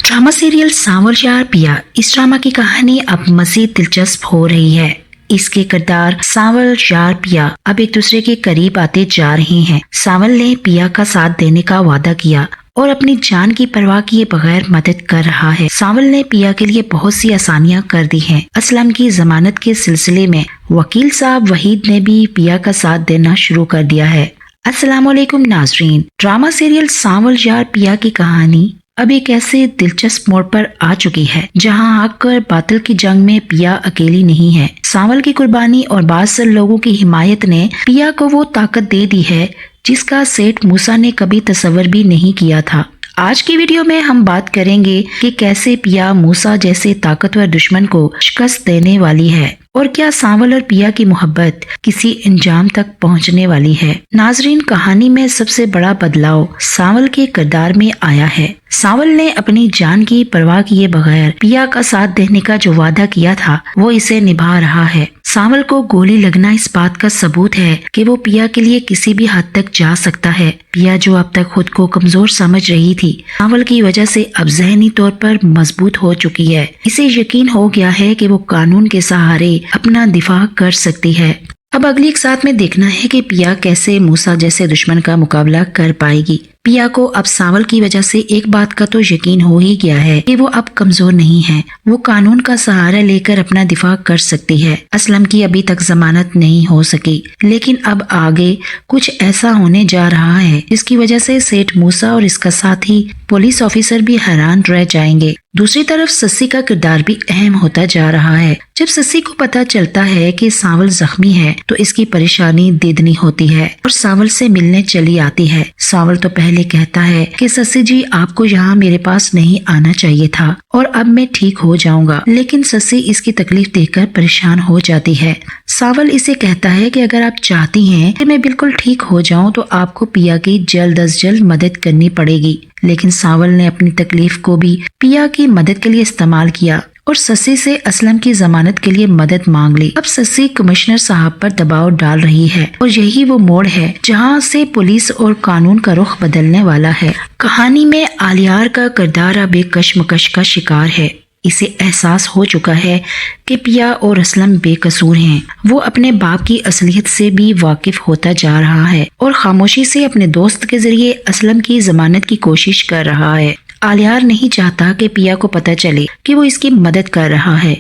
Drama serial सांवल यार पिया, इस ड्रामा की कहानी अब मजीद दिलचस्प हो रही है। इसके किरदार सांवल यार पिया अब एक दूसरे के करीब आते जा रहे हैं। सांवल ने पिया का साथ देने का वादा किया और अपनी जान की परवाह किए बगैर मदद कर रहा है। सांवल ने पिया के लिए बहुत सी आसानियां कर दी हैं। असलम की जमानत के सिलसिले में वकील साहब वहीद ने भी पिया का साथ देना शुरू कर दिया है। अस्सलामुअलैकुम नाजरीन, ड्रामा सीरियल सांवल यार पिया की कहानी अब एक ऐसे दिलचस्प मोड़ पर आ चुकी है जहां हक और बातिल की जंग में पिया अकेली नहीं है। सांवल की कुर्बानी और बादशाह लोगों की हिमायत ने पिया को वो ताकत दे दी है जिसका सेठ मूसा ने कभी तस्वर भी नहीं किया था। आज की वीडियो में हम बात करेंगे कि कैसे पिया मूसा जैसे ताकतवर दुश्मन को शिकस्त देने वाली है और क्या सांवल और पिया की मोहब्बत किसी अंजाम तक पहुंचने वाली है। नाजरीन, कहानी में सबसे बड़ा बदलाव सांवल के किरदार में आया है। सांवल ने अपनी जान की परवाह किए बगैर पिया का साथ देने का जो वादा किया था वो इसे निभा रहा है। सांवल को गोली लगना इस बात का सबूत है कि वो पिया के लिए किसी भी हद तक जा सकता है। पिया जो अब तक खुद को कमजोर समझ रही थी, सांवल की वजह से अब ज़हनी तौर पर मजबूत हो चुकी है। इसे यकीन हो गया है कि वो कानून के सहारे अपना दिफा कर सकती है। अब अगली एक साथ में देखना है कि पिया कैसे मूसा जैसे दुश्मन का मुकाबला कर पाएगी। पिया को अब सांवल की वजह से एक बात का तो यकीन हो ही गया है कि वो अब कमजोर नहीं है। वो कानून का सहारा लेकर अपना दिफा कर सकती है। असलम की अभी तक जमानत नहीं हो सकी, लेकिन अब आगे कुछ ऐसा होने जा रहा है जिसकी वजह से सेठ मूसा और इसका साथी पुलिस ऑफिसर भी हैरान रह जाएंगे। दूसरी तरफ सस्सी का किरदार भी अहम होता जा रहा है। जब सस्सी को पता चलता है कि सांवल जख्मी है तो इसकी परेशानी दिदनी होती है और सांवल से मिलने चली आती है। सांवल तो पहले कहता है कि सस्सी जी, आपको यहाँ मेरे पास नहीं आना चाहिए था और अब मैं ठीक हो जाऊंगा, लेकिन सस्सी इसकी तकलीफ देखकर परेशान हो जाती है। सांवल इसे कहता है कि अगर आप चाहती हैं कि मैं बिल्कुल ठीक हो जाऊं तो आपको पिया की जल्द अज जल्द मदद करनी पड़ेगी। लेकिन सांवल ने अपनी तकलीफ को भी पिया की मदद के लिए इस्तेमाल किया और सस्सी से असलम की जमानत के लिए मदद मांग ली। अब सस्सी कमिश्नर साहब पर दबाव डाल रही है और यही वो मोड़ है जहां से पुलिस और कानून का रुख बदलने वाला है। कहानी में आलियार का किरदार अब एक कशमकश का शिकार है। इसे एहसास हो चुका है कि पिया और असलम बेकसूर हैं। वो अपने बाप की असलियत से भी वाकिफ होता जा रहा है और खामोशी से अपने दोस्त के जरिए असलम की जमानत की कोशिश कर रहा है। आलियार नहीं चाहता कि पिया को पता चले कि वो इसकी मदद कर रहा है,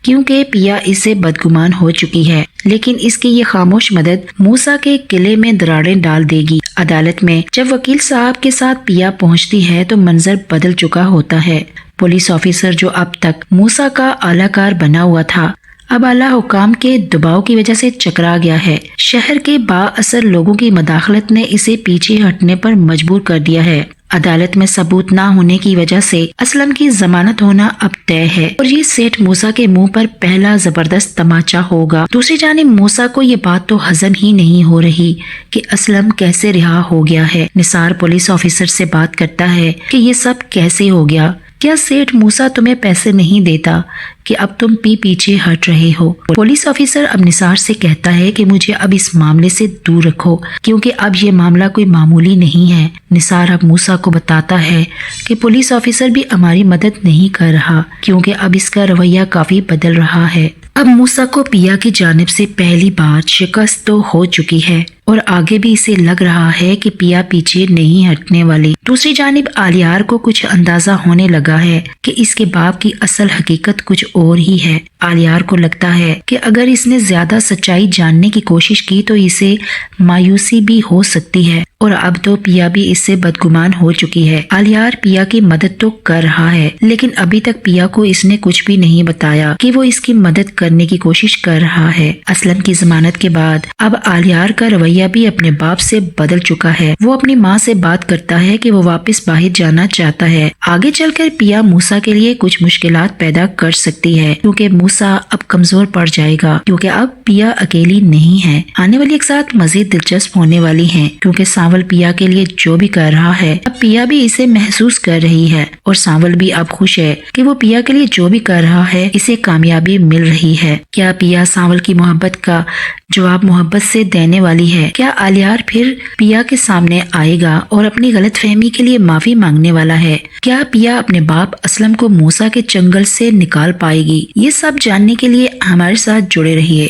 क्योंकि पिया इससे बदगुमान हो चुकी है। लेकिन इसकी ये खामोश मदद मूसा के किले में दरारें डाल देगी। अदालत में जब वकील साहब के साथ पिया पहुंचती है तो मंजर बदल चुका होता है। पुलिस ऑफिसर जो अब तक मूसा का आलाकार बना हुआ था, अब आला हुकाम के दबाव की वजह से चकरा गया है। शहर के बाअसर लोगों की मदाखलत ने इसे पीछे हटने पर मजबूर कर दिया है। अदालत में सबूत ना होने की वजह से असलम की जमानत होना अब तय है और ये सेठ मूसा के मुंह पर पहला जबरदस्त तमाचा होगा। दूसरी जानिब मूसा को ये बात तो हजम ही नहीं हो रही कि असलम कैसे रिहा हो गया है। निसार पुलिस ऑफिसर से बात करता है कि ये सब कैसे हो गया। क्या सेठ मूसा तुम्हें पैसे नहीं देता कि अब तुम पीछे हट रहे हो? पुलिस ऑफिसर अब निसार से कहता है कि मुझे अब इस मामले से दूर रखो, क्योंकि अब ये मामला कोई मामूली नहीं है। निसार अब मूसा को बताता है कि पुलिस ऑफिसर भी हमारी मदद नहीं कर रहा, क्योंकि अब इसका रवैया काफी बदल रहा है। अब मूसा को पिया की जानिब से पहली बार शिकस्त तो हो चुकी है और आगे भी इसे लग रहा है कि पिया पीछे नहीं हटने वाली। दूसरी जानिब आलियार को कुछ अंदाजा होने लगा है कि इसके बाप की असल हकीकत कुछ और ही है। आलियार को लगता है कि अगर इसने ज्यादा सच्चाई जानने की कोशिश की तो इसे मायूसी भी हो सकती है और अब तो पिया भी इससे बदगुमान हो चुकी है। आलियार पिया की मदद तो कर रहा है, लेकिन अभी तक पिया को इसने कुछ भी नहीं बताया कि वो इसकी मदद करने की कोशिश कर रहा है। असलम की जमानत के बाद अब आलियार का रवैया भी अपने बाप से बदल चुका है। वो अपनी माँ से बात करता है कि वो वापस बाहर जाना चाहता है। आगे चलकर पिया मूसा के लिए कुछ मुश्किलात पैदा कर सकती है, क्योंकि मूसा अब कमजोर पड़ जाएगा, क्योंकि अब पिया अकेली नहीं है। आने वाली एक साथ मजीद दिलचस्प होने वाली है, क्योंकि सांवल पिया के लिए जो भी कर रहा है अब पिया भी इसे महसूस कर रही है और सांवल भी अब खुश है कि वो पिया के लिए जो भी कर रहा है इसे कामयाबी मिल रही है। क्या पिया सांवल की मोहब्बत का जवाब मोहब्बत से देने वाली है کیا الیار پھر پیا کے سامنے آئے گا اور اپنی غلط فہمی کے لیے معافی مانگنے والا ہے؟ کیا پیا اپنے باپ اسلم کو موسیٰ کے چنگل سے نکال پائے گی؟ یہ سب جاننے کے لیے ہمارے ساتھ جڑے رہیے۔